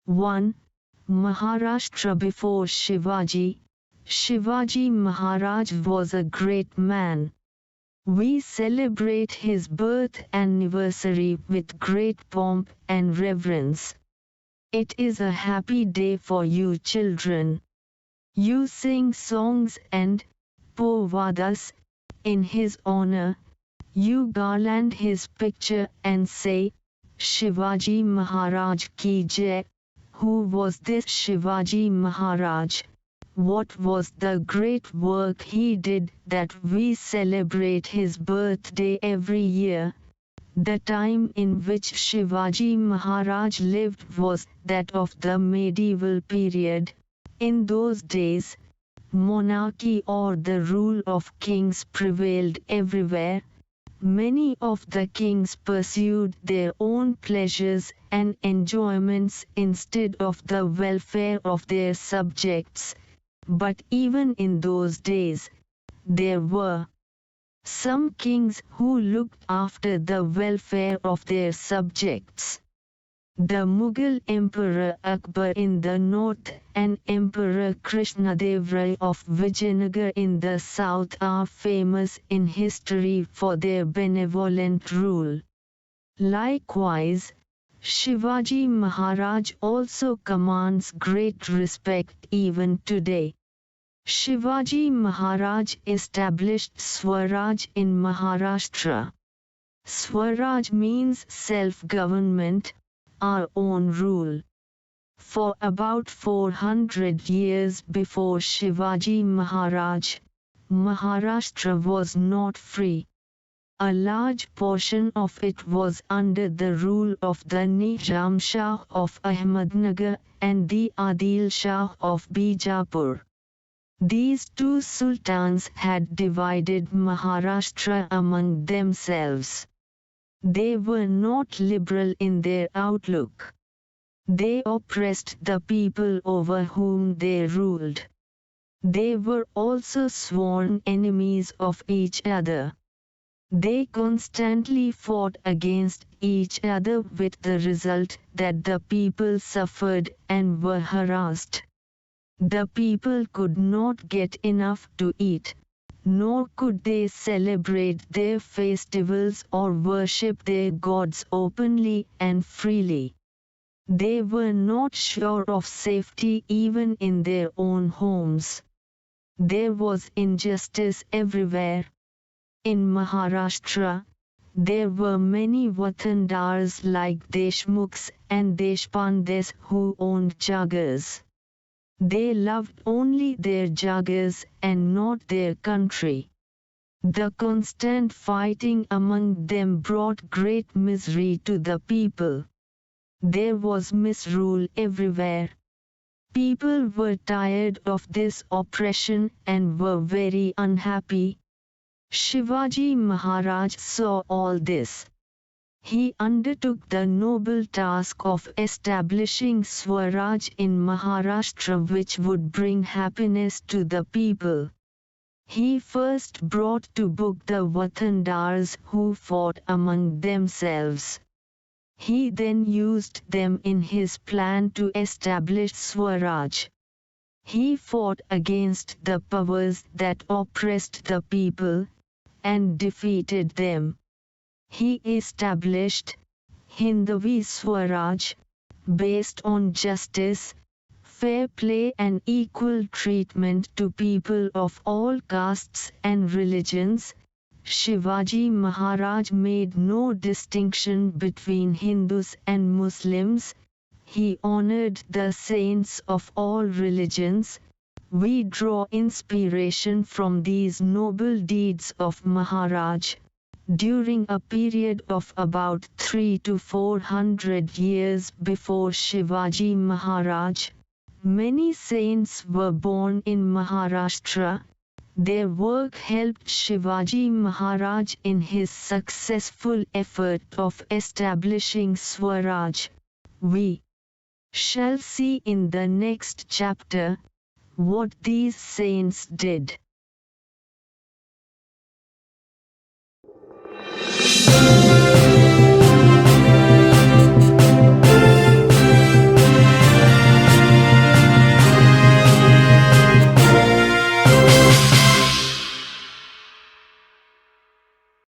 One, Maharashtra before Shivaji. Shivaji Maharaj was a great man. We celebrate his birth anniversary with great pomp and reverence. It is a happy day for you children. You sing songs and povadas in his honor. You garland his picture and say, Shivaji Maharaj ki jai. Who was this Shivaji Maharaj? What was the great work he did that we celebrate his birthday every year? The time in which Shivaji Maharaj lived was that of the medieval period. In those days, monarchy or the rule of kings prevailed everywhere. Many of the kings pursued their own pleasures and enjoyments instead of the welfare of their subjects. But even in those days, there were some kings who looked after the welfare of their subjects. The Mughal Emperor Akbar in the north and Emperor Krishnadev Rai of Vijayanagar in the south are famous in history for their benevolent rule. Likewise, Shivaji Maharaj also commands great respect even today. Shivaji Maharaj established Swaraj in Maharashtra. Swaraj means self-government, our own rule. For about 400 years before Shivaji Maharaj, Maharashtra was not free. A large portion of it was under the rule of the Nizam Shah of Ahmednagar and the Adil Shah of Bijapur. These two sultans had divided Maharashtra among themselves. They were not liberal in their outlook. They oppressed the people over whom they ruled. They were also sworn enemies of each other. They constantly fought against each other with the result that the people suffered and were harassed. The people could not get enough to eat, nor could they celebrate their festivals or worship their gods openly and freely. They were not sure of safety even in their own homes. There was injustice everywhere. In Maharashtra, there were many Watandars like Deshmukhs and Deshpandes who owned jagars. They loved only their jagars and not their country. The constant fighting among them brought great misery to the people. There was misrule everywhere. People were tired of this oppression and were very unhappy. Shivaji Maharaj saw all this. He undertook the noble task of establishing Swaraj in Maharashtra, which would bring happiness to the people. He first brought to book the Watandars who fought among themselves. He then used them in his plan to establish Swaraj. He fought against the powers that oppressed the people and defeated them. He established Hindavi Swaraj, based on justice, fair play and equal treatment to people of all castes and religions. Shivaji Maharaj made no distinction between Hindus and Muslims. He honored the saints of all religions. We draw inspiration from these noble deeds of Maharaj. During a period of about 300 to 400 years before Shivaji Maharaj, many saints were born in Maharashtra. Their work helped Shivaji Maharaj in his successful effort of establishing Swaraj. We shall see in the next chapter what these saints did.